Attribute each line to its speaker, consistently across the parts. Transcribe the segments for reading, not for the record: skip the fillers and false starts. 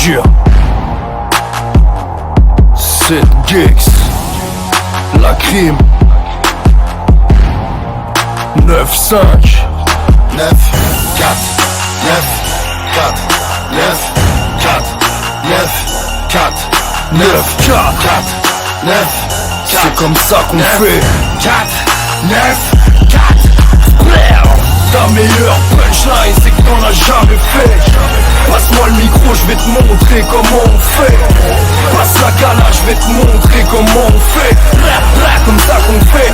Speaker 1: Jure. 7 gigs. La crime. 9-5 9,
Speaker 2: 4, 9, 4, 9, 4, 9, 4, 9,
Speaker 1: 4
Speaker 2: 4, 9,
Speaker 1: c'est comme ça qu'on fait.
Speaker 2: 4, 9, 4.
Speaker 1: Ta meilleure punchline c'est que t'en as jamais fait. Passe-moi le micro, je vais te montrer comment on fait. Passe la cala, je vais te montrer comment on fait. Comme ça qu'on fait,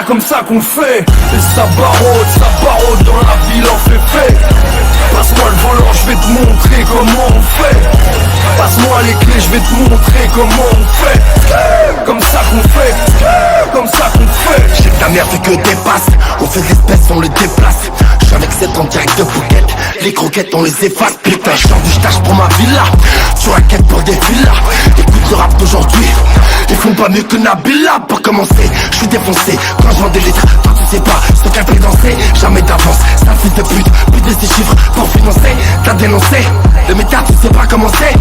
Speaker 1: comme ça qu'on fait. Et ça barode dans la ville en fait. Passe-moi le volant, je vais te montrer comment on fait. Passe-moi les clés, je vais te montrer comment on fait. Comme ça qu'on fait, comme ça qu'on fait.
Speaker 2: J'ai que ta mère fait que des passes. On fait de l'espèce, on le déplace. J'suis avec 7 en direct de Phuket. Les croquettes on les efface. Putain je tâche pour ma villa. Sur la quête pour des villas. Écoute le rap d'aujourd'hui. Ils font pas mieux que Nabila. Pour commencer, je suis défoncé. Quand je vends des litres, toi tu sais pas ce qu'elle fait danser. Jamais d'avance, c'est un fils de pute. Plus de ces chiffres pour financer. T'as dénoncé, le métal tu sais pas comment c'est.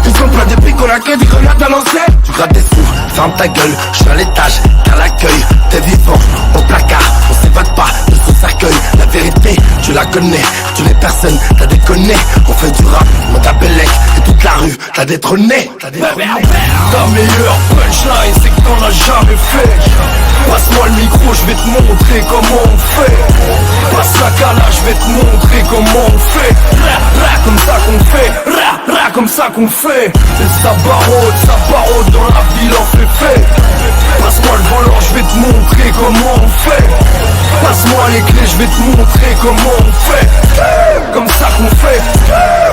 Speaker 2: Ils sont plein de pics, on a que des grenades à lancer. Tu grattes des sous, ferme ta gueule. Je suis à l'étage, t'as l'accueil. T'es vivant, au placard, on s'évade pas de ce cercueil. La vérité, tu la connais. Tu n'es personne, t'as déconné. On fait du rap, mon tabellec. Et toute la rue, t'as détrôné.
Speaker 1: Ta meilleure punchline c'est que t'en as jamais fait. Passe-moi le micro, je vais te montrer comment on fait. Passe la cala, je vais te montrer comment on fait. Comme ça qu'on fait, comme ça qu'on fait. Et ça barode dans la ville en fait. Passe-moi le volant, je vais te montrer comment on fait. Passe-moi les clés, je vais te montrer comment on fait. Comme ça qu'on fait,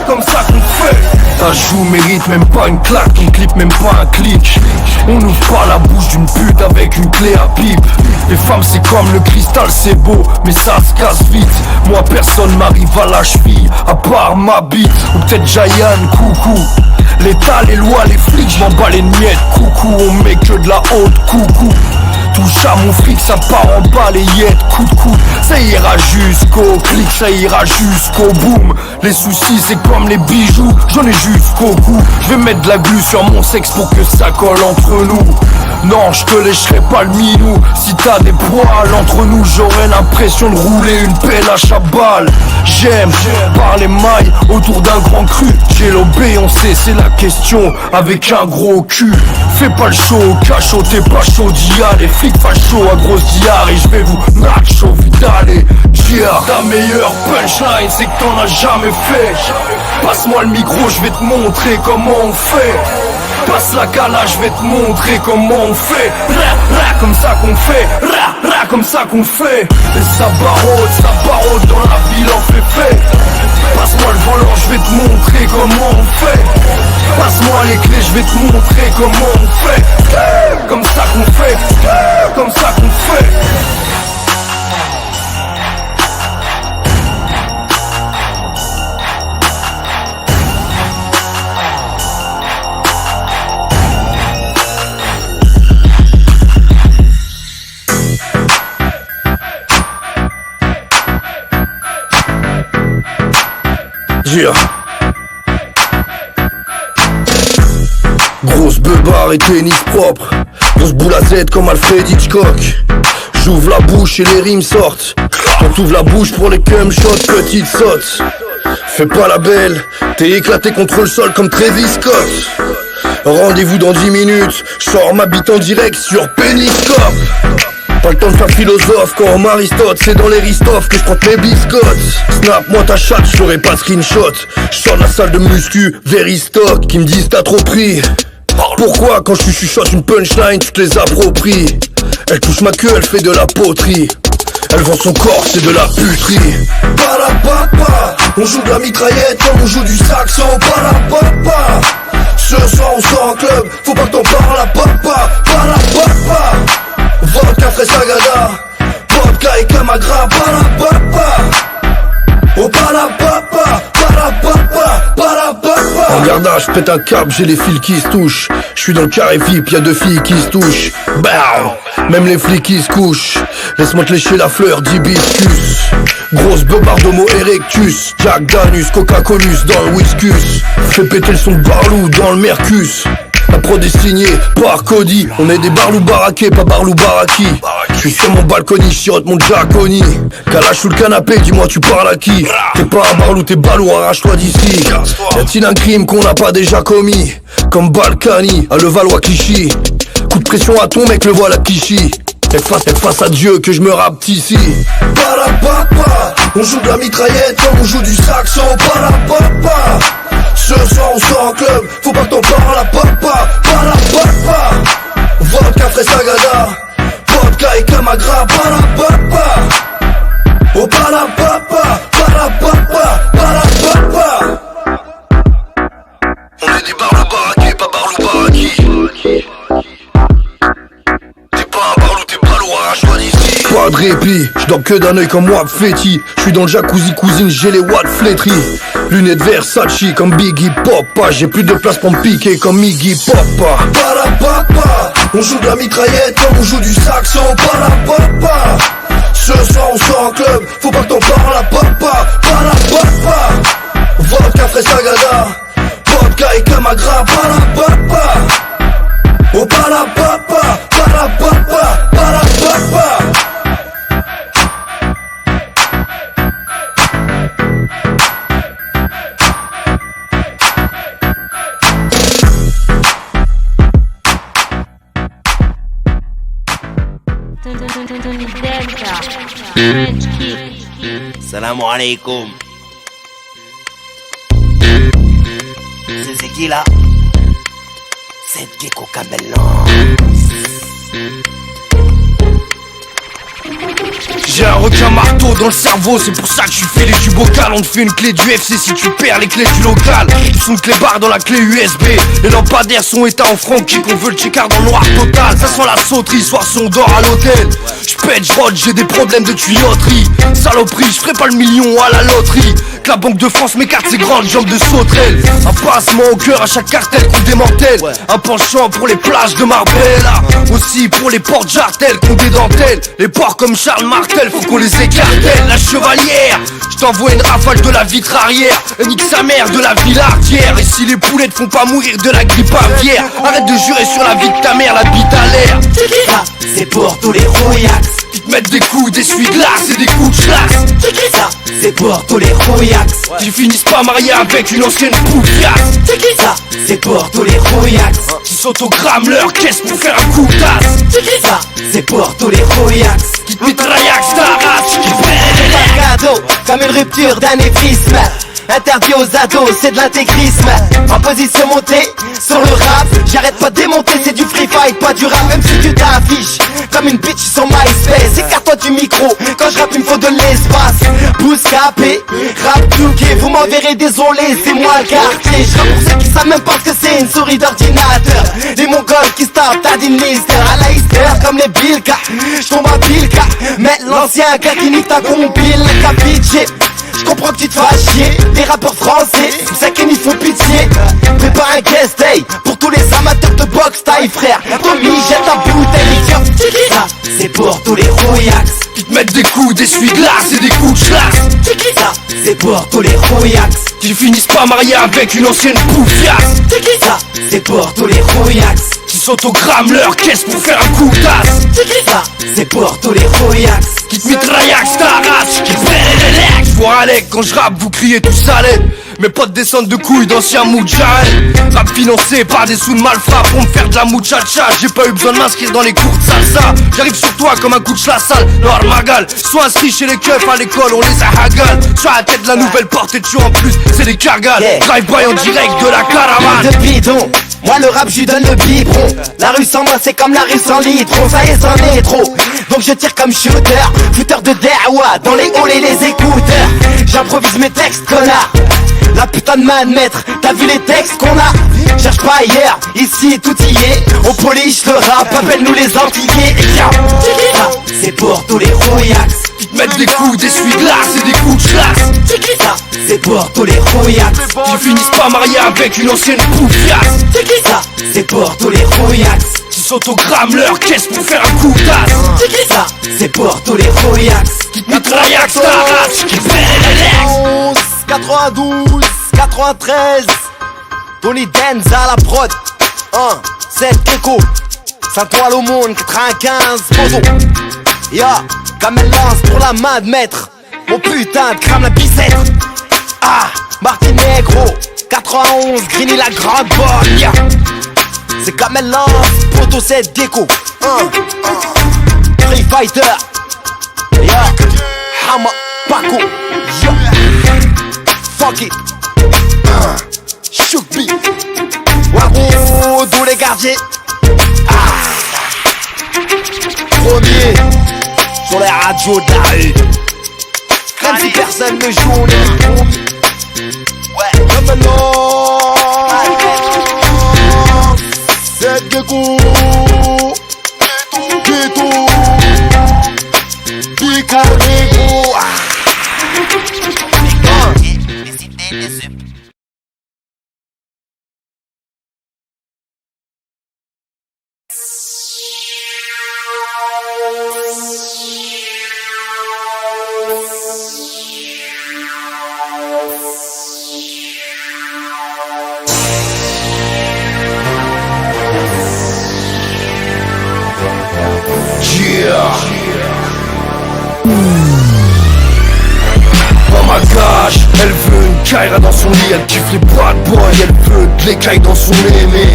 Speaker 1: comme ça qu'on fait. Ta joue mérite même pas une claque, ton clip même pas un clic. On n'ouvre pas la bouche d'une pute avec une clé à pipe. Les femmes c'est comme le cristal, c'est beau, mais ça se casse vite. Moi personne m'arrive à la cheville, à part ma bite. Ou peut-être Jayan, coucou. L'état, les lois, les flics, je m'en bats les miettes. Coucou, on met que de la haute, coucou. Touche à mon fric, ça part en balayette, coup de coude. Ça ira jusqu'au clic, ça ira jusqu'au boom. Les soucis c'est comme les bijoux, j'en ai jusqu'au cou. Je vais mettre de la glu sur mon sexe pour que ça colle entre nous. Non, je te lécherai pas le minou. Si t'as des poils entre nous, j'aurai l'impression de rouler une pelle à chabal. J'aime par les mailles autour d'un grand cru. J'ai l'obé, on sait, c'est la question avec un gros cul. Fais pas le show au cachot, t'es pas chaud d'y aller. Flic facho à grosse diarrhée, je vais vous macho vidale. Ta meilleure punchline c'est que t'en as jamais fait. Passe-moi le micro, je vais te montrer comment on fait. Passe la cala, je vais te montrer comment on fait. Comme ça qu'on fait, comme ça qu'on fait. Et ça barode dans la ville en fait. Passe-moi le volant, je vais te montrer comment on fait. Passe-moi les clés, je vais te montrer comment on fait. Comme ça qu'on fait, comme ça qu'on fait. Jure. Grosse beubare et tennis propre. Grosse boule à Z comme Alfred Hitchcock. J'ouvre la bouche et les rimes sortent. Quand t'ouvres la bouche pour les cum shots, petite sotte. Fais pas la belle, t'es éclaté contre le sol comme Travis Scott. Rendez-vous dans 10 minutes, j'sors ma bite en direct sur Periscope. Pas le temps de faire philosophe quand Aristote, c'est dans les ristoffs que je prends mes biscottes. Snap moi ta chatte, j'aurai pas de screenshot. J'sors de la salle de muscu, Veristock, qui me disent t'as trop pris. Pourquoi quand je chuchote une punchline, tu te les appropries? Elle touche ma queue, elle fait de la poterie. Elle vend son corps, c'est de la puterie. Parapapa, on joue de la mitraillette comme on joue du saxo. Parapapa, ce soir on sort en club, faut pas que t'en parles à papa. Parapapa, vodka frais sagada, vodka et camagra. Parapapa, oh parapapa, parapapa, parapapa. En gardage, pète un câble, j'ai les fils qui se touchent. J'suis dans le carré VIP, y'a deux filles qui se touchent. Bam, même les flics qui se couchent. Laisse-moi te lécher la fleur d'hibiscus. Grosse beubare d'homo erectus. Jack Danus, Coca-Colus dans le whiskus. Fais péter le son de Barlou dans le Mercus. La prod est signée par Cody. On est des barlous baraqués, pas barlous baraki. J'suis sur mon balcony, j'sirote mon Giaconi. Calage sous le canapé, dis-moi tu parles à qui? T'es pas un barlou, t'es balou, arrache-toi d'ici. Y'a-t-il un crime qu'on n'a pas déjà commis? Comme Balkany, à Levallois Clichy. Coup de pression à ton mec, le voilà Clichy. Et face à Dieu que je me rapte ici. Parapapa, on joue de la mitraillette comme on joue du saxon. Parapapa, ce soir on sort en club, faut pas que t'en parles à papa. Parapapa, vodka frais sagada, vodka et camagra. Parapapa, oh parapapa, parapapa, parapapa. On est des barlous baraqués, pas barlous baraki. Pas de répit, j'dors que d'un œil comme moi Fetty. J'suis dans le jacuzzi cousine, j'ai les watts flétris. Lunettes Versace comme Biggie Papa. J'ai plus de place pour me piquer comme Iggy Papa. Parapapa, on joue de la mitraillette comme on joue du saxon. Parapapa, ce soir on sort en club, faut pas que t'en parles à papa. Parapapa, vodka frais sagada, vodka et camagra. Parapapa, oh parapapa, parapapa, parapapa.
Speaker 3: Salam alaikum. C'est qui là? C'est Gecko Cabellon.
Speaker 1: J'ai un requin marteau dans le cerveau, c'est pour ça que je suis fêlé du bocal. On te fait une clé du FC si tu perds les clés du local. Ils sont clébards dans la clé USB. Les lampadaires sont éteints en franquique, on veut le checker dans le noir total. Ça sent la sauterie, soir si on dort à l'hôtel. J'pète, j'rôde, j'ai des problèmes de tuyauterie. Saloperie, j'ferai pas le million à la loterie. Que la Banque de France m'écarte ses grandes jambes de sauterelle. Un passement au cœur à chaque cartel qu'on démantèle. Un penchant pour les plages de Marbella. Aussi pour les portes jartelles qu'on dédentelle. Les porcs comme Charles Martel, faut qu'on les écartèle. La chevalière, j't'envoie une rafale de la vitre arrière. Nique sa mère de la Villardière. Et si les poulets te font pas mourir de la grippe aviaire, arrête de jurer sur la vie de ta mère, la bite à l'air.
Speaker 3: Ça, c'est pour tous les rouillacs
Speaker 1: qui te mettent des coups d'essuie-glace et des coups de chlasse.
Speaker 3: Ça, c'est pour tous les rouillacs
Speaker 1: qui finissent pas mariés avec une ancienne poufiasse.
Speaker 3: Ça, c'est pour tous les rouillacs
Speaker 1: qui s'autogramment leur caisse pour faire un coup de tasse.
Speaker 3: Ça, c'est pour tous les rouillacs
Speaker 1: qui te mitraillaxent ta race, qui
Speaker 3: un cadeau comme une rupture d'anévrisme. Interdit aux ados, c'est de l'intégrisme. En position montée, sur le rap, j'arrête pas de démonter, c'est du free fight, pas du rap. Même si tu t'affiches comme une bitch sur MySpace, écarte-toi du micro, quand je rappe il me faut de l'espace. Pouce capé, rap touqué, vous m'enverrez désolé, c'est moi le quartier. Je rappe pour ceux qui savent même pas ce que c'est une souris d'ordinateur. Les mongols qui se tapent, t'as des mister à la Easter comme les Bilka. J'tombe à Bilka, mais l'ancien gars qui nique ta compile, capiché. Je comprends que tu te fasses chier, des rappeurs français, c'est qu'ils n'y font pitié. Prépare un guest day pour tous les amateurs de boxe taille frère. Tommy jette ta bouteille, ça c'est pour tous les rouillacs
Speaker 1: qui te mettent des coups d'essuie-glace et des coups de chlasse.
Speaker 3: Ça c'est pour tous les rouillacs
Speaker 1: qui finissent pas mariés avec une ancienne poufiasse.
Speaker 3: Ça c'est pour tous les rouillacs
Speaker 1: qui s'autogramment leur caisse pour faire un coup de tasse.
Speaker 3: Ça c'est pour tous les rouillacs
Speaker 1: qui te mitraillaxent ta race, qui relax. Pour Alec, quand je rappe, vous criez tout ça l'aide. Mes potes descendent de couilles d'anciens moudjahel. Rap financé par des sous de malfrats pour me faire de la muchacha. J'ai pas eu besoin de m'inscrire dans les cours de salsa. J'arrive sur toi comme un coup de la salle. Noir magal, sois inscrit chez les keufs à l'école, on les a hagal. Sur la tête de la nouvelle porte et tu en plus, c'est des cargales. Drive-by en direct de la caravane.
Speaker 3: De bidon, moi le rap je lui donne le biberon. La rue sans moi c'est comme la rue sans litron. Ça y est c'en est trop, donc je tire comme shooter. Fouteur de dawa, dans les halls et les écouteurs. J'improvise mes textes connard. La putain de main de maître, t'as vu les textes qu'on a? Cherche pas ailleurs, ici tout y est. On polish le rap, appelle-nous les Antillais. Ça, c'est pour tous les rouillacs
Speaker 1: qui te mettent des coups d'essuie-glace et des coups de chlasse.
Speaker 3: Ça, c'est Porto les rouillacs.
Speaker 1: Qui finissent pas mariés avec une ancienne poufiasse.
Speaker 3: C'est qui ça? C'est Porto les rouillacs.
Speaker 1: Qui s'autogramment leur caisse pour faire un coup d'as.
Speaker 3: C'est qui ça? C'est Porto les rouillacs.
Speaker 1: Qui te mitraillax ta race. Qui fait les
Speaker 3: 92, 93. Tony Denz à la prod. 7 Gecko. Saint-Oile au monde, 95 Bozo. Ya, Kamel Lance pour la main de maître. Mon putain de crame la bicêtre. Martinegro 91, Grigny la grande bonne. Ya, c'est Kamel Lance, Poto 7 Gecko. Free Fighter. Ya, Hama, Paco. Ya, fuck it. Shook B. Wagou, tous les gardiens. Premier sur les radios de la rue. Même si personne ne joue, on est les promis. Ouais, comme maintenant. C'est Gecko. Ghetto. Pico Negro.
Speaker 1: Oh my gosh, elle veut une Kaira dans son lit, elle kiffe les bad boys, elle veut de l'écaille dans son aimé.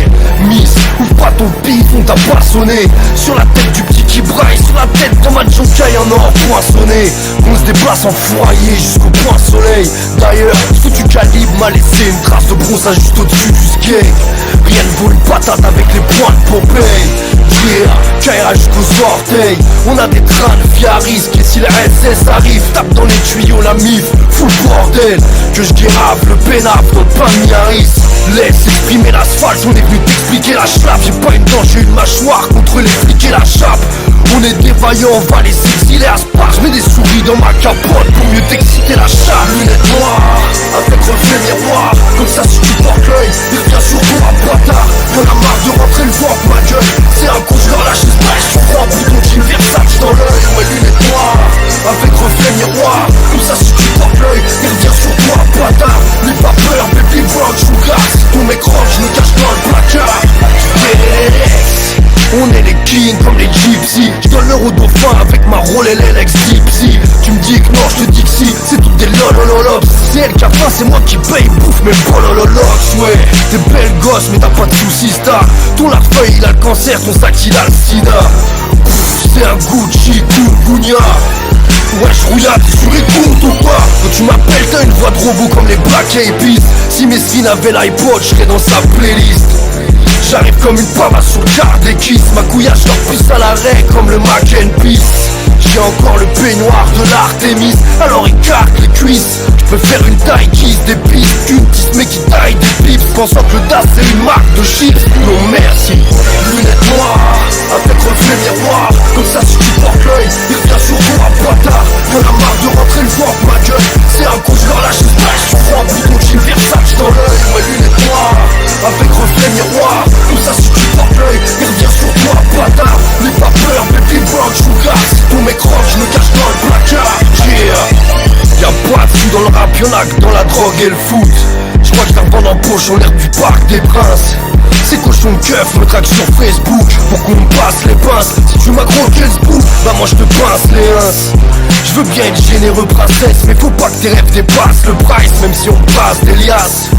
Speaker 1: Miss, ouvre pas ton pif, on t'a pas sonné. Sur la tête du petit qui braille, sur la tête de ma Jonkai en or poinçonné. On se déplace en foyer jusqu'au point soleil. D'ailleurs, ce que tu calibres m'a laissé une trace de bronzage juste au-dessus du skate. Rien ne vaut une patate avec les points de Popeye. Yeah, Kaira jusqu'aux orteils. On a des trains de vie à risque et si la SS arrive, tape dans les tuyaux la mif. Fous le bordel, que je guérave le pénaf, notre pain Miaris. Laisse exprimer l'asphalte, on est venu t'expliquer la chlape. J'ai pas une dent, j'ai une mâchoire contre les flics et la chape. On est des vaillants, on va les exiler à Spar. J'mets des souris dans ma capote pour mieux t'exciter la chape. Lunettes noires, avec reflet miroir. Comme ça si tu portes l'œil, il revient sur toi bâtard. Y'en a marre de rentrer le voir ma gueule. C'est un coup je leur lâche splash. Tu prends un bouton qui Versace dans l'œil. Ouais lunettes noires, avec reflet miroir. Comme ça si tu portes l'œil, il revient sur toi bâtard. N'aie pas peur, baby brown, j'vous glace. Si ton mec rock, j'me cache dans le placard. On est les kings comme les gypsies. J'donne l'euro dauphin avec ma Rolex Gypsy. Tu me dis que non, j'te dis que si. C'est toutes des lolololops. C'est elle qui a faim, c'est moi qui paye. Bouffe mes bolololops. Ouais, t'es belle gosse mais t'as pas de soucis star. Ton larfeuille il a le cancer, ton sac il a le sida. C'est un Gucci Gounia. Ouais j'rouillade, tu récoutes ou quoi? Quand tu m'appelles t'as une voix de robot comme les Black Eyed Peas. Si Mesrine avait l'iPod, j'serais dans sa playlist. J'arrive comme une pava sur le quart des kisses. Ma couillasse leur pousse à l'arrêt comme le Mac and Peace. J'ai encore le peignoir de l'Artémis. Alors écarte les cuisses. J'peux faire une taille qui se dépisse. Qu'une petite mais qui taille des pipes. Pensant que le DAS c'est une marque de chips. Non merci. Lunettes noires, avec reflet miroir. Comme ça si tu portes l'œil, il revient sur toi bâtard. Y'en a marre de rentrer le voir ma gueule. C'est un coup je leur lâche splash. Tu prends un bouton qui Versace dans l'œil. Ouais lunettes noires, avec reflet miroir. Comme ça si tu portes l'œil, il revient sur toi bâtard. N'aie pas peur, baby brown, j'vous si ton mec rock, j'me cache dans le placard. Yeah, y'a pas de fou dans le rap, y'en a que dans la drogue et le foot. J'crois que j'la vends en poche en l'air du parc des princes. Ces cochons de keuf me traquent sur Facebook pour qu'on me passe les pinces. Si tu m'as croqué le spook, bah moi j'te pince les ins. J'veux bien être généreux princesse, mais faut pas que tes rêves dépassent le price. Même si on passe des liasses.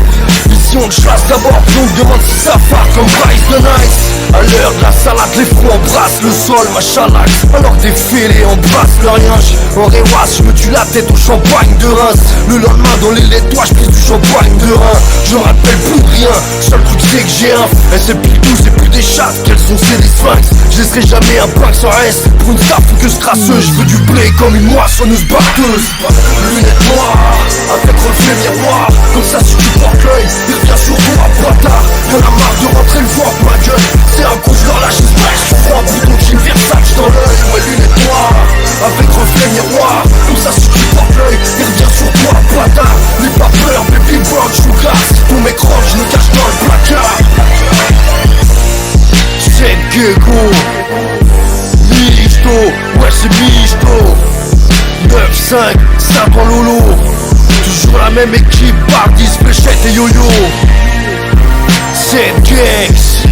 Speaker 1: Ici on te chasse d'abord, puis on te demande si ça part comme Bryce the Nice. À l'heure de la salade, les fronts embrassent le sol, ma chalax. Alors des fêlés embrassent le rien. En rewash, j'me tue la tête au champagne de Reims. Le lendemain dans les laitois, j'pisse du champagne de Reims. Je rappelle plus de rien, seul truc c'est que j'ai un. Et c'est plus tout, c'est plus des chattes, qu'elles sont c'est des sphinx. Je laisserai jamais un pack sans reste. Pour une staff que crasseuse, je veux du blé comme une moissonneuse batteuse. Lunettes noires, avec reflet miroir. Comme ça si tu portes l'œil, il revient sur toi bâtard. Y'en a marre de rentrer le voir ma gueule. C'est un coup je leur lâche splash. Tu prends un bouton qui Versace dans l'œil. Ouais lunettes noires, avec reflet miroir. Comme ça si tu portes l'œil, il revient sur toi bâtard. N'aie pas la même équipe, Bardis, Fléchette et Yo-Yo. C'est Gex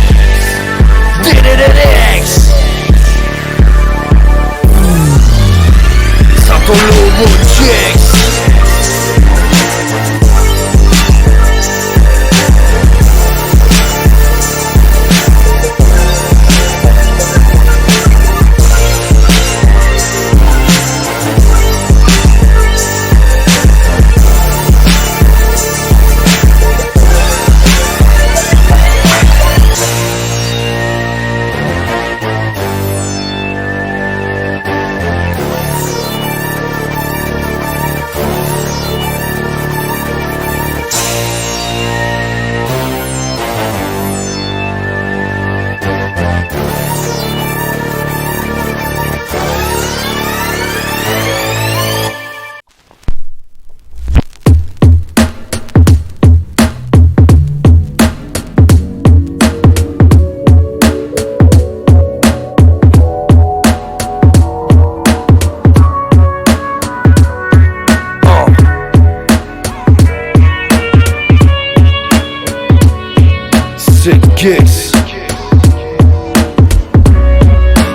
Speaker 1: DDDX Ça tombe l'homo Gex.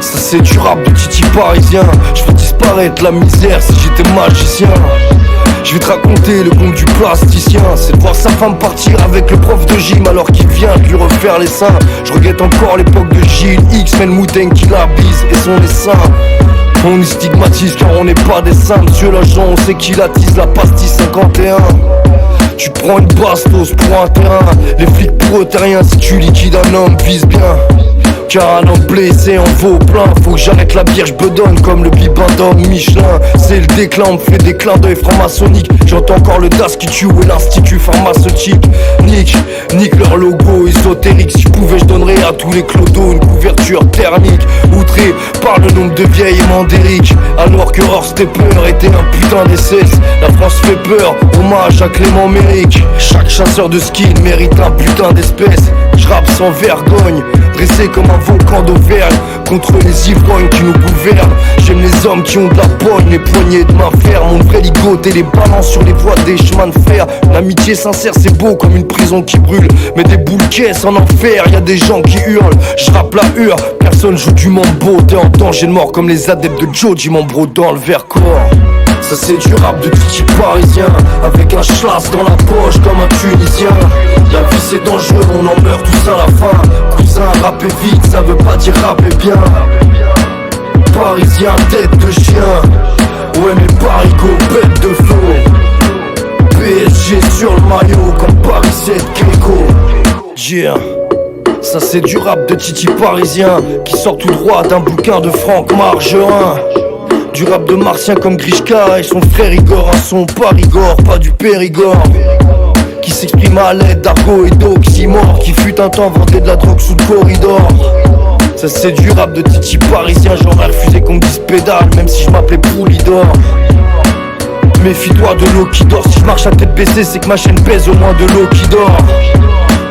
Speaker 1: Ça c'est du rap de Titi parisien. Je fais disparaître la misère si j'étais magicien. Je vais te raconter le conte du plasticien. C'est de voir sa femme partir avec le prof de gym alors qu'il vient de lui refaire les seins. Je regrette encore l'époque de Gilles X, mais le Moudin qui la bise et son dessin. On y stigmatise car on n'est pas des saints. Monsieur l'agent, on sait qu'il attise la pastille 51. Tu prends une bastos pour un terrain. Les flics pour eux t'es rien si tu liquides un homme, vise bien. Car un homme blessé en vaut plein. Faut que j'arrête la bière, j'bedonne comme le bibin d'homme Michelin. C'est le déclin, on me fait des clins d'œil franc-maçonnique. J'entends encore le DAS qui tue et l'institut pharmaceutique. Nique leur logo ésotérique. Si je pouvais je donnerais à tous les clodos une couverture thermique. Outré par le nombre de vieilles mandériques. Alors que Horst Stepper était un putain d'essai. La France fait peur, hommage à Clément Méric. Chaque chasseur de skin mérite un putain d'espèce. J'rappe sans vergogne, dressé comme un volcan d'Auvergne. Contre les ivrognes qui nous gouvernent. J'aime les hommes qui ont de la pogne, les poignées de main ferme. Mon vrai ligoté les balances sur les voies des chemins de fer. L'amitié sincère c'est beau comme une prison qui brûle. Mais des boules caisses en enfer, y'a des gens qui hurlent. J'rappe la hure, personne joue du mambo. T'es en danger de mort comme les adeptes de Joji Mambro dans le Vercors. Ça c'est du rap de Titi parisien. Avec un schlass dans la poche comme un Tunisien. La vie c'est dangereux, on en meurt tous à la fin. Cousin, rapper vite, ça veut pas dire rapper bien. Parisien, tête de chien. Ouais mais Parigo, bête de flow. PSG sur le maillot comme Paris 7 Gréco. Yeah. Ça c'est du rap de Titi parisien qui sort tout droit d'un bouquin de Franck Margerin. Du rap de martien comme Grishka et son frère Igor. Un son pas Rigor, pas du Périgord. Qui s'exprime à l'aide d'argot et d'oxymore. Qui fut un temps vendait de la drogue sous le corridor. Ça c'est du rap de Titi parisien. J'en ai refusé qu'on me dise pédale même si je m'appelais Poulidor. Méfie-toi de l'eau qui dort. Si je marche à tête baissée c'est que ma chaîne pèse au moins de l'eau qui dort.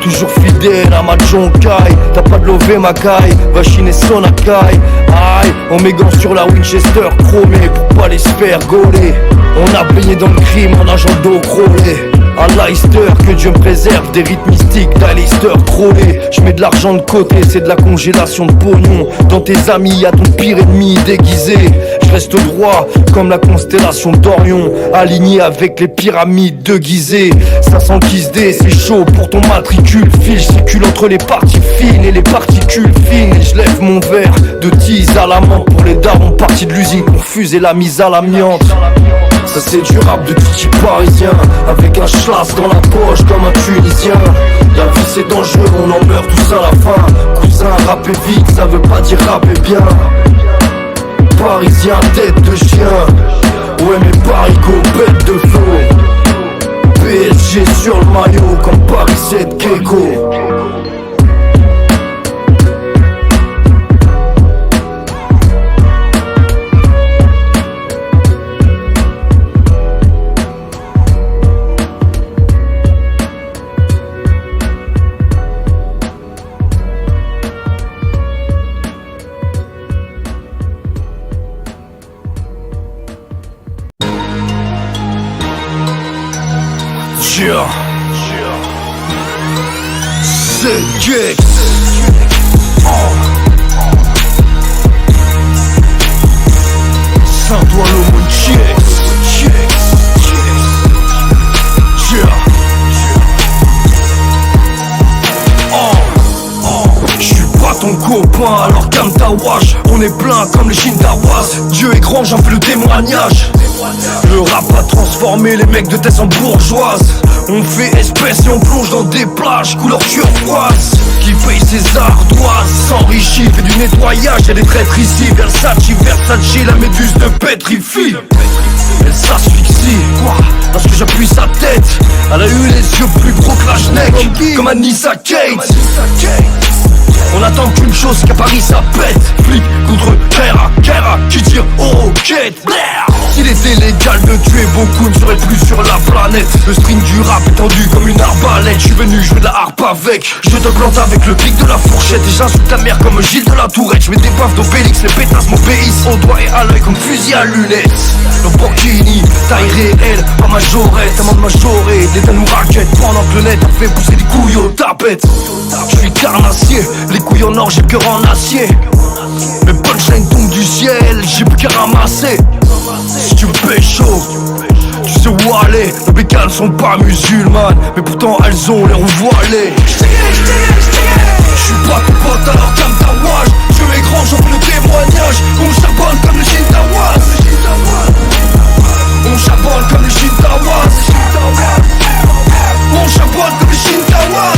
Speaker 1: Toujours fidèle à ma Jonkai. T'as pas de lové ma caille, va chiner son akai. Aïe, on met gants sur la Winchester chromée pour pas les se faire gauler. On a baigné dans le crime en agent d'eau crôlé. À Leicester, que Dieu me préserve des rites mystiques d'Alistair Crowley. Je mets de l'argent de côté, c'est de la congélation de pognon. Dans tes amis, y'a ton pire ennemi déguisé. Je reste droit comme la constellation d'Orion, aligné avec les pyramides de Gizeh. 500 Kiss D, c'est chaud pour ton matricule. File, circule entre les parties fines et les particules fines. Et je lève mon verre de tease à la menthe pour les darons partis de l'usine confuse et la mise à l'amiante. Ça c'est du rap de Titi parisien. Avec un schlass dans la poche comme un Tunisien. La vie c'est dangereux, on en meurt tous à la fin. Cousin, rapper vite, ça veut pas dire rapper bien. Parisien, tête de chien. Ouais mais Parigo, bête de flow. PSG sur le maillot comme Paris 7 Gecko. C'est Gex. Saint-Ouen le Gex. Ton copain, alors calme ta wash. On est plein comme les Shintawas. Dieu est grand, j'en fais le témoignage. Le rap a transformé les mecs de tête en bourgeoises. On fait espèce et on plonge dans des plages couleur turquoise. Qui paye ses ardoises, s'enrichit, fait du nettoyage. Y'a des traîtres ici, Versace, la méduse de pétrifie. Elle s'asphyxie, lorsque j'appuie sa tête. Elle a eu les yeux plus gros que la schneck, comme Anissa Kate. On attend qu'une chose, qu'à Paris ça pète. Flic contre Kera, qui tire aux roquettes. S'il était légal de tuer beaucoup, ne serait plus sur la planète. Le string du rap est tendu comme une arbalète. Je suis venu jouer de la harpe avec. Je te plante avec le pic de la fourchette. Et j'insulte ta mère comme Gilles de la Tourette. Je mets des baffes d'Obélix, les pétasses m'obéissent. Au doigt et à l'œil comme fusil à lunettes. Le Burkini, taille réelle, pas majorette. Amant de majorée, l'État nous raquette. Pendant que le net a fait pousser des couilles aux tapettes. Je suis carnassier, les couilles en or, j'ai le cœur en acier. Mes punchlines tombent du ciel, j'ai plus qu'à ramasser. Si tu pécho, tu sais où aller. Les bécanes sont pas musulmanes, mais pourtant elles ont les roues voilées. J'suis pas ton pote alors calme ta wash. Dieu est grand, j'en fais le témoignage. On charbonne comme les Shintawas. On charbonne comme les Shintawas. On charbonne comme les Shintawas.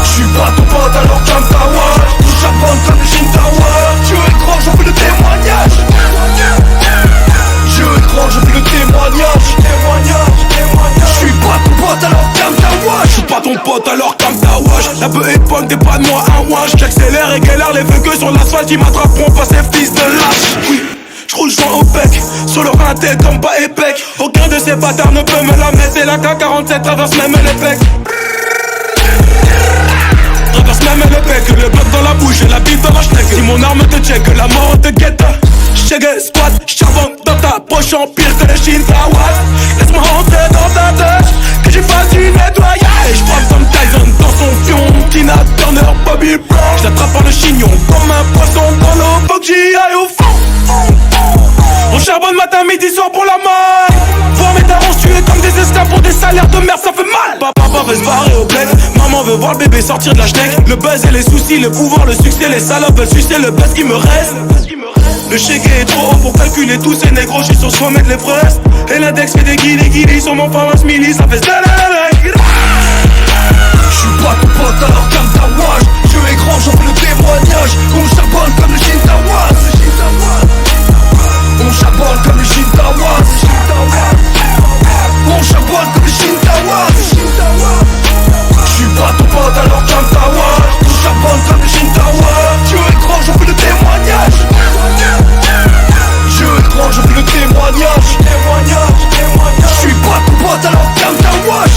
Speaker 1: J'suis pas ton pote alors calme ta wash. On charbonne comme les Shintawas. Dieu est grand, j'en fais le témoignage. Dieu est grand, j'en fais le témoignage. J'suis pas ton pote alors calme ta wash.
Speaker 4: J'suis pas ton pote alors calme ta wash. La peu est punk, t'es pas de moi un wash. J'accélère et galère, les feux que sur l'asphalte. Ils m'attraperont pas ces fils de lâche. Oui, j'roule joint au bec. Sur leur inté comme pas épec. Aucun de ces bâtards ne peut me la mettre. Et la K47 traverse même les pecs. Traverse même les pecs. Le bloc dans la bouche et la bite dans la schneck. Si mon arme te check, la mort te guette. J'check squat, j'charbonne dans ta poche en pire que les Shintawas. Laisse-moi rentrer dans ta tête, que j'y fasse du nettoyage. J'frappe comme Tyson dans son fion, Tina Turner, Bobby Brown. J'l'attrape par le chignon comme un poisson dans l'eau, faut que j'y aille au fond. On charbonne matin, midi, soir pour la maille. Voir mes darons tués comme des esclaves pour des salaires de merde, ça fait mal. Papa veut se barrer au bled, maman veut voir le bébé sortir de la schneck. Le buzz et les soucis, le pouvoir, le succès, les salopes veulent sucer le buzz qui me reste. Le chèque est trop haut pour calculer tous ces négros. J'suis sur soi mettre les presses. Et l'index fait des guilis sur mon pharmace milli. Ça fait
Speaker 1: J'suis pas ton pote alors calme ta wash. Dieu est grand, j'en fais le témoignage. On charbonne comme les Shintawas. On charbonne comme les Shintawas. On charbonne comme les Shintawas. J'suis pas ton pote alors calme ta wash. On charbonne comme les Shintawas. Dieu est grand, j'en fais le témoignage. Dieu est grand, j'en fais le témoignage. J'suis pas ton pote alors calme ta wash.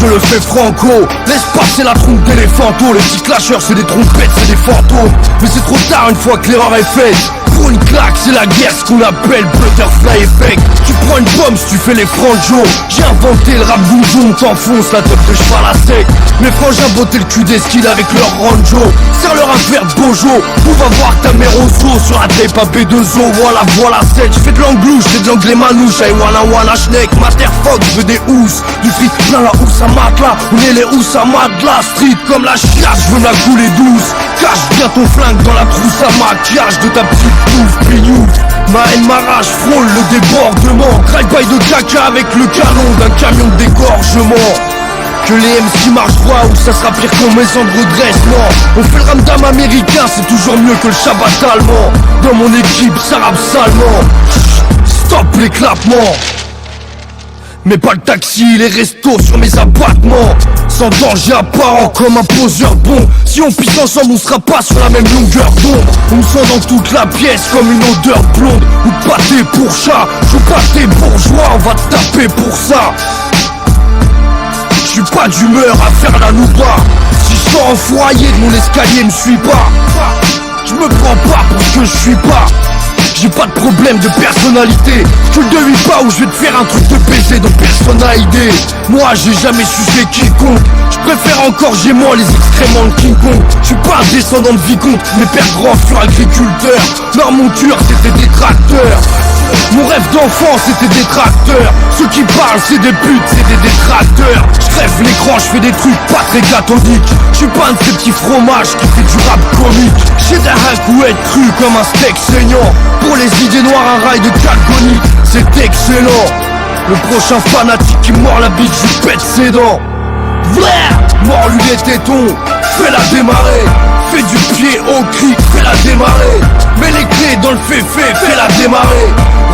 Speaker 1: Je le fais franco, laisse passer la trompe d'éléphanto. Les petits clasheurs c'est des trompettes, c'est des fantômes. Mais c'est trop tard une fois que l'erreur est faite. Pour une claque c'est la guerre, ce qu'on appelle butterfly effect. Tu prends une pomme si tu fais les franjos. J'ai inventé le rap bourgeon, t'enfonces la tête de cheval à sec. Mes frangins bottaient le cul des skills avec leur ranjo. Serre-leur un verre de bojo, on va voir ta mère au zoo. Sur la tape à B2O, voilà 7. J'fais de l'anglouche, j'fais de l'anglais manouche. I wanna schneck, masterfuck, j'veux des housses. Du fric plein la housse à matelas. On est les housses à matelas, street comme la chiasse, j'veux la couler douce. Cache bien ton flingue dans la trousse à maquillage de ta petite bouffe, pignou. Ma haine, ma rage frôle le débordement. Drive-by de caca avec le canon d'un camion de dégorgement. Que les MC marchent droit ou ça sera pire qu'en maison de redressement. On fait le ramdam américain, c'est toujours mieux que le Shabbat allemand. Dans mon équipe, ça rappe salement. Stop l'éclatement. Mais pas le taxi, les restos sur mes abattements. Sans danger apparent comme un poseur bon. Si on pisse ensemble, on sera pas sur la même longueur d'onde. On me sent dans toute la pièce comme une odeur blonde. Ou pâté pour chat, joue pâté bourgeois, on va te taper pour ça. J'suis pas d'humeur à faire la loupa. Si j'sors enfouraillé de mon escalier, me suis pas. J'me prends pas pour ce que j'suis pas. J'ai pas de problème de personnalité. Je te le devine pas ou je vais te faire un truc de baiser dont personne n'a idée. Moi j'ai jamais sucé quiconque. Je préfère encore j'ai moi les excréments de King Kong. Je suis pas un descendant de vicomte. Mes pères grands furent agriculteurs. Leur monture c'était des tracteurs. Mon rêve d'enfant c'était des tracteurs. Ceux qui parlent c'est des putes, c'est des détracteurs. Je crève l'écran, je fais des trucs pas très cathodiques. Je suis pas un de ces petits fromages qui fait du rap comique. J'ai d'un hack ou être cru comme un steak saignant. Pour les idées noires un rail de calconi, c'est excellent. Le prochain fanatique qui mord la bite, je pète ses dents. Mord-lui les tétons, fais-la démarrer. Fais du pied au cri, fais-la démarrer. Mets les clés dans le féfé, fais-la démarrer.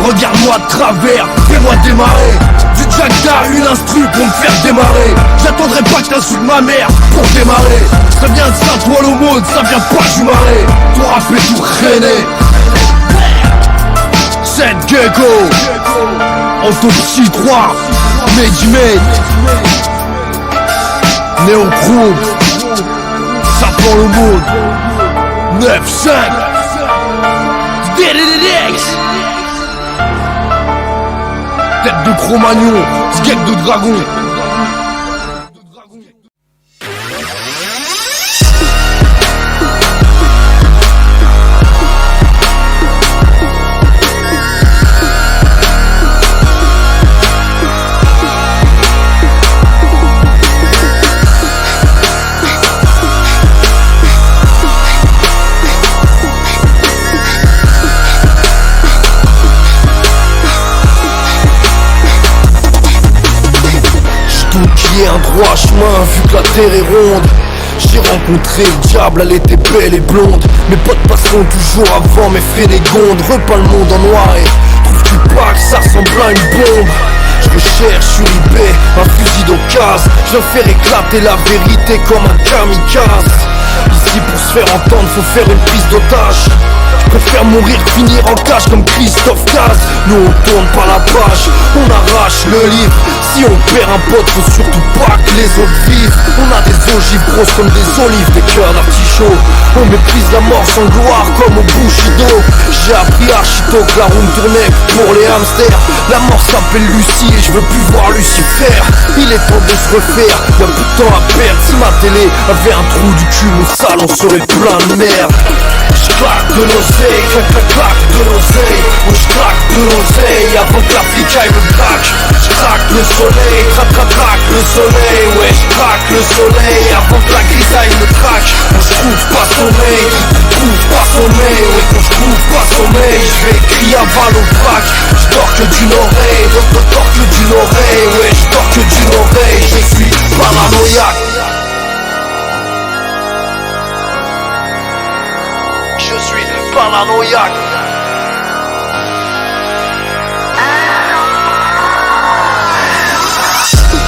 Speaker 1: Regarde-moi de travers, fais-moi démarrer. Du jackda, une instru pour me faire démarrer. J'attendrai pas que t'insultes ma mère pour démarrer. Ça vient de Saint-Ouen-l'Aumône, ça vient pas du Marais. Ton rap est tout rené. Set Gecko, Autopsie 3, Medimate, Néochrome, Sapant le monde, 9-5, DDDX, Tête de Cro-Magnon, Skate de Dragon. Un droit chemin vu que la terre est ronde. J'ai rencontré le diable, elle était belle et blonde. Mes potes passeront toujours avant mes frénégondes. Repeins le monde en noir et trouves-tu pas que ça ressemble à une bombe? Je recherche sur eBay un fusil d'occasion. Je viens faire éclater la vérité comme un kamikaze. Ici pour se faire entendre faut faire une prise d'otage. Je préfère mourir que finir en cage comme Christophe Caz. Nous on tourne pas la page, on arrache le livre. Si on perd un pote faut surtout pas que les autres vivent. On a des ogives grosses comme des olives, des cœurs d'artichaut. On méprise la mort sans gloire comme au Bushido. J'ai appris archito que la roue tournait pour les hamsters. La mort s'appelle Lucie et je veux plus voir Lucifer. Il est temps de se refaire, y'a plus de temps à perdre. Si ma télé avait un trou du cul, mon salon serait plein de merde. J'claque de l'oseille, claque de l'oseille. Ou j'claque de l'oseille avant que la flic aille me craque. J'craque le soleil, craque le soleil. Ouais j'craque le soleil avant que la grisaille me traque. Quand j'trouve pas sommeil, j'trouve pas sommeil. Ouais quand j'trouve pas sommeil, j'vais crier à balle au braque. J'dors que d'une oreille, dors que d'une oreille. Ouais j'dors que d'une oreille, je suis paranoïaque. Je suis paranoïaque.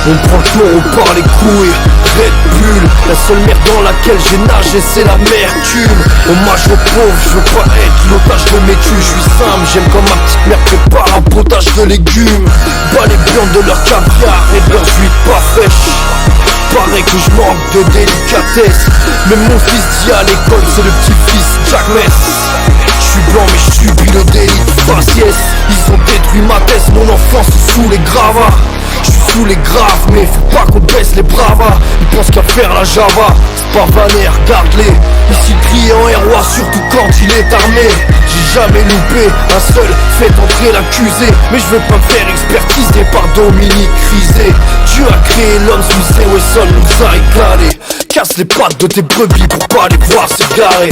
Speaker 1: On prend le taureau par les couilles, Red Bull. La seule merde dans laquelle j'ai nagé c'est l'amertume. Hommage aux pauvres, je veux pas être l'otage de mes culs. Je suis simple, j'aime quand ma petite mère prépare un potage de légumes. Bas les viandes de leur caviar et de leurs huîtres pas fraîches. Paraît que je manque de délicatesse. Mais mon fils dit à l'école c'est le petit-fils Jack Mess. Je suis blanc mais je subis le délit de faciès. Ils ont détruit ma thèse, mon enfance sous les gravats. Je suis sous les graves mais faut pas qu'on baisse les bravas. Ils pensent qu'à faire la Java, c'est pas vanné, regarde-les. Ici le client est roi surtout quand il est armé. J'ai jamais loupé un seul fait entrer l'accusé. Mais je veux pas me faire expertiser par Dominique Rizet. Dieu a créé l'homme, Smith et Wesson nous a éclaté. casse les pattes de tes brebis pour pas les voir s'égarer.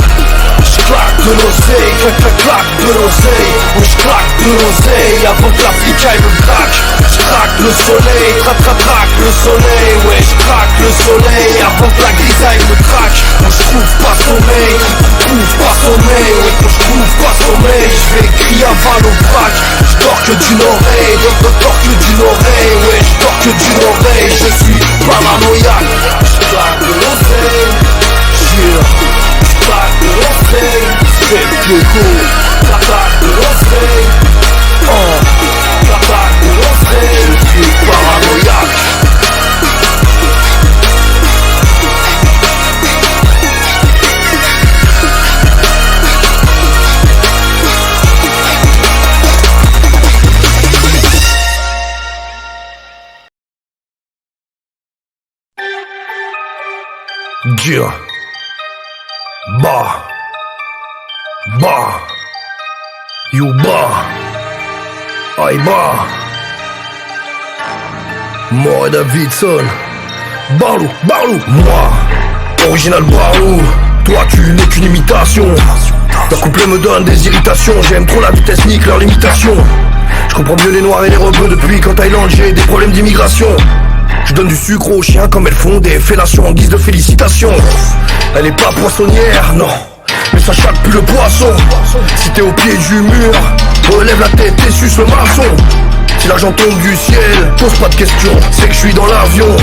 Speaker 1: J'claque de l'oseille, claque de l'oseille. Ou j'claque de l'oseille avant que l'Africain me braque. J'craque le soleil, traque le soleil. Ouais, j'craque le soleil avant que la grisaille me traque. Où j'trouve pas sommeil, ouais, quand j'trouve pas sommeil, j'vais crier avant l'obrac. J'dors que d'une oreille, j'dors que d'une oreille. Ouais, j'dors que d'une oreille, je suis paranoïaque. J'claque de l'oseille, j'claque de l'oseille. C'est Diego, j'claque de l'oseille. J'claque de l'oseille, je suis paranoïaque.
Speaker 5: Dia Ba You Ba I Ba Moi Davidson Barlou Moi Original Barlou. Toi tu n'es qu'une imitation. Ta couplet me donne des irritations. J'aime trop la vitesse, nique leur limitation. Je comprends mieux les noirs et les rebeux depuis qu'en Thaïlande j'ai des problèmes d'immigration. Je donne du sucre aux chiens comme elles font des fellations en guise de félicitations. Elle est pas poissonnière, non, mais ça chatte plus le poisson. Si t'es au pied du mur, relève la tête et suce le maçon. Si l'argent tombe du ciel, pose pas de questions, c'est que je suis dans l'avion.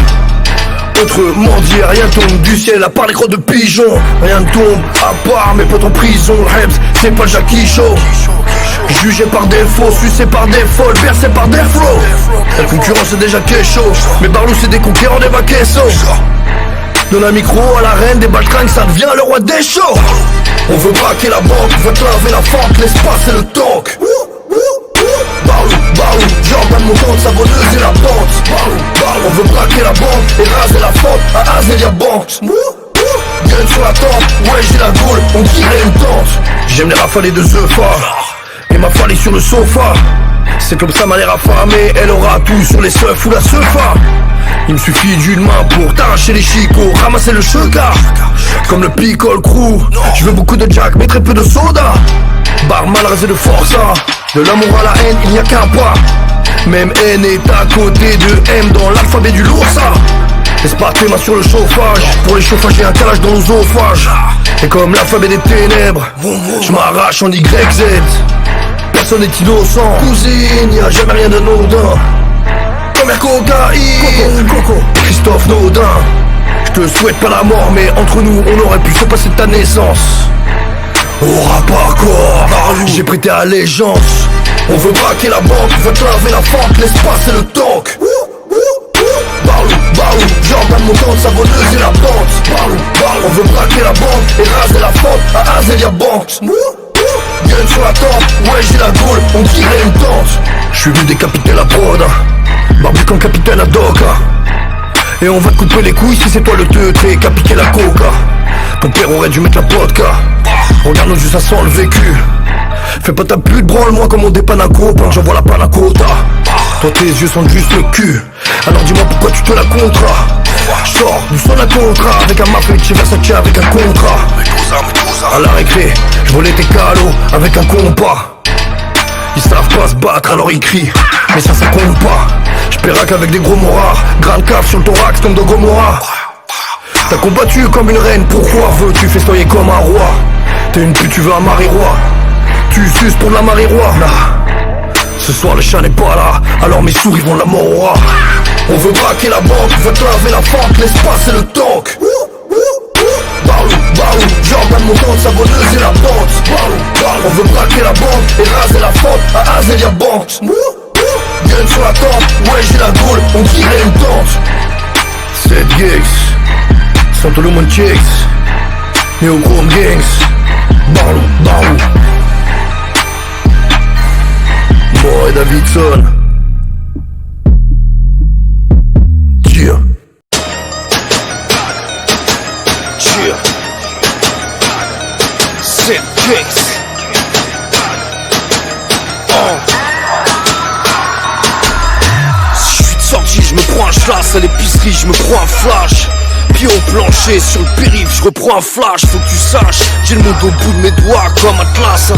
Speaker 5: Autrement dit, rien tombe du ciel à part les crottes de pigeons. Rien ne tombe à part mes potes en prison. Rebs, c'est pas le Jackie Show. Jugé par défaut, sucé par défaut, bercé par des flots. La concurrence c'est déjà chaud, mais Barlou c'est des conquérants des vaquessos. Donne un micro à la reine des baltringues, ça devient le roi des shows. On veut braquer la banque, on veut te laver la fente, l'espace et le tank. Barlou, Jordan montante, savonneuse et la pente. Barlou, on veut braquer la banque et raser la fente à Azelia Bank. Gun sur la tente, ouais j'ai la gaule, on dirait une tente. J'aime les rafales de Zepha et ma fallée sur le sofa. C'est comme ça m'a l'air affamée, elle aura tout sur les seufs ou la sefa. Il me suffit d'une main pour t'arracher les chicots, ramasser le checard. Comme le Picole Crew, je veux beaucoup de Jack mais très peu de soda. Barman rasé de força, de l'amour à la haine il n'y a qu'un pas. Même N est à côté de M dans l'alphabet du Loursa. Laisse pas tes mains sur le chauffage, pour les chauffages j'ai un calage dans l'osophage. Et comme l'alphabet des ténèbres, je m'arrache en YZ. Personne n'est innocent, cousine, y'a jamais rien d'anodin. Première cocaïne, Coco, Christophe Naudin. Je te souhaite pas la mort, mais entre nous on aurait pu se passer de ta naissance. Au rap hardcore, j'ai prêté allégeance. On veut braquer la banque, on veut te laver la fente, l'espace et le tank. Barlou, Jordan montante, savonneuse et la pente. Barlou, on veut braquer la banque et raser la fente à Azelia Bank. Gun sur la tente, ouais j'ai la gaule, on dirait une tente. Je suis venu décapiter la prod, Barbican capitaine à Doka. Et on va te couper les couilles si c'est toi le teuté qu'a piqué la coca. Ton père aurait dû mettre la vodka. Regarde nos yeux, ça sent le vécu. Fais pas ta pute, branle-moi comme on dépanne un copain, j'envoie la panne à quota. Toi tes yeux sentent juste le cul, alors dis-moi pourquoi tu te la contras. J'sors du son à contrat, avec un mafia chez Versace avec un contrat. À la récré, j'volais tes calots avec un compas. Ils savent pas se battre alors ils crient, mais ça compte pas. J'péraque avec des gros moras, grande cave sur le thorax comme de Gomorrah. T'as combattu comme une reine, pourquoi veux-tu festoyer comme un roi? T'es une pute, tu veux un mari-roi, tu suces pour de la mari-roi. Ce soir le chat n'est pas là, alors mes souris vont la mort au rat. On veut braquer la banque, on veut te laver la fente, l'espace et le tank. Barlou, Jordan montante, savonneuse et la pente. On veut braquer la banque et raser la fente à Azelia Bank. Gun sur la tente, ouais j'ai la gaule, on dirait une tente. 7 gigs, Santolo Chicks, Neochrome Gangs. Barlou, Moi Davidson. Cheer.
Speaker 1: Set kicks. Si je suis de sortie, je me prends un chlasse. À l'épicerie, je me prends un flash. pied au plancher, sur le périph', je reprends un flash. Faut que tu saches, j'ai le monde au bout de mes doigts comme Atlas.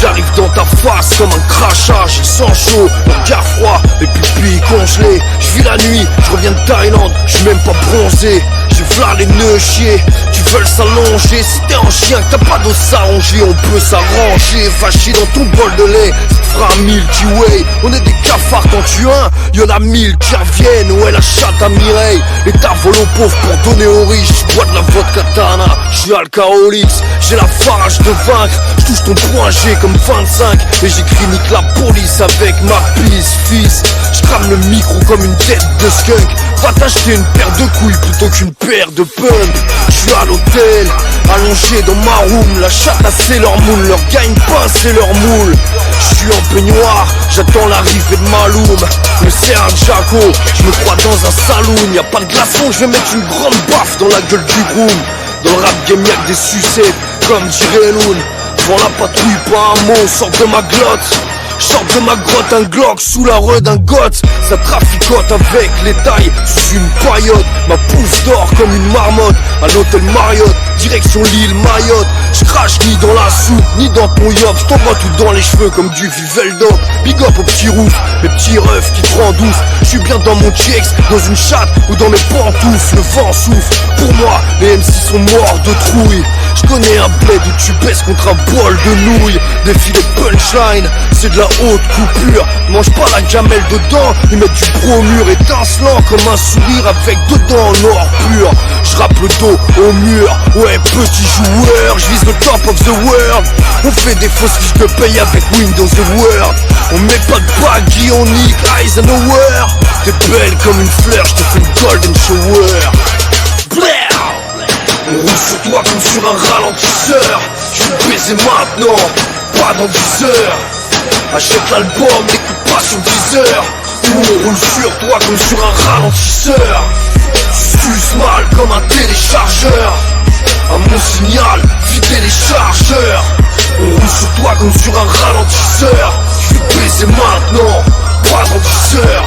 Speaker 1: J'arrive dans ta face comme un crachat. J'ai le sang chaud, le regard froid, les pupilles congelées. Je vis la nuit, je reviens de Thaïlande, je suis même pas bronzé. J'ai v'là les nœuds chiés, tu veux s'allonger. Si t'es un chien, que t'as pas d'os à ronger, on peut s'arranger. Fâché dans ton bol de lait, ça te fera 1000 G-Way. On est des cafards quand tu un, y'en a 1000 qui reviennent. Ouais, la chatte à Mireille, et t'as vol aux pauvres pour donner aux riches. J'bois de la vodka Tana, j'suis alcoolique, j'ai la farage de vaincre. J'touche ton point G comme 25, et j'écris nique la police avec ma pisse, fils. J'crame le micro comme une tête de skunk. Va t'acheter une paire de couilles plutôt qu'une paire de pump. J'suis à l'hôtel, allongé dans ma room. La chatte a Sailor Moon, leur gagne-pain c'est leur moule. J'suis en peignoir, j'attends l'arrivée de Maloum. Le c'est un Jaco, j'me crois dans un saloon. Y'a pas de glaçon, j'vais mettre une grande baffe dans la gueule du groom. Dans le rap game y'a que des sucettes, comme dirait Loon. Devant la patrouille, pas un mot, sort de ma glotte. Sors de ma grotte, un Glock sous la redingote. Ça traficote avec les tailles sous une paillote. Ma pouffe d'or comme une marmotte à l'hôtel Marriott, direction l'île Mayotte. J'crache ni dans la soupe, ni dans ton yacht. J't'envoie tout dans les cheveux comme du Viveldop. Big up au petit rouf, mes petits refs qui te rendent ouf. J'suis bien dans mon checks, dans une chatte ou dans mes pantoufles. Le vent souffle, pour moi les MC sont morts de trouille. J'connais un bled où tu baisses contre un bol de nouilles. Défilé punchline, c'est de la haute coupure. Mange pas la gamelle dedans, ils mettent du bromure étincelant comme un sourire avec dedans en or pur. J'rappe le dos au mur, ouais petit joueur. J'vise le top of the world. On fait des fausses fiches de paye avec Windows the World. On met pas de baggy, on nique Eisenhower. T'es belle comme une fleur, j'te fais une golden shower. Blair. On roule sur toi comme sur un ralentisseur. J'veux baiser maintenant, pas dans 10 heures. Achète l'album, n'écoute pas sur 10 heures. On roule sur toi comme sur un ralentisseur. Tu suces mal comme un téléchargeur. À mon signal, videz les chargeurs. On roule sur toi comme sur un ralentisseur. J'veux baiser maintenant, pas dans 10 heures.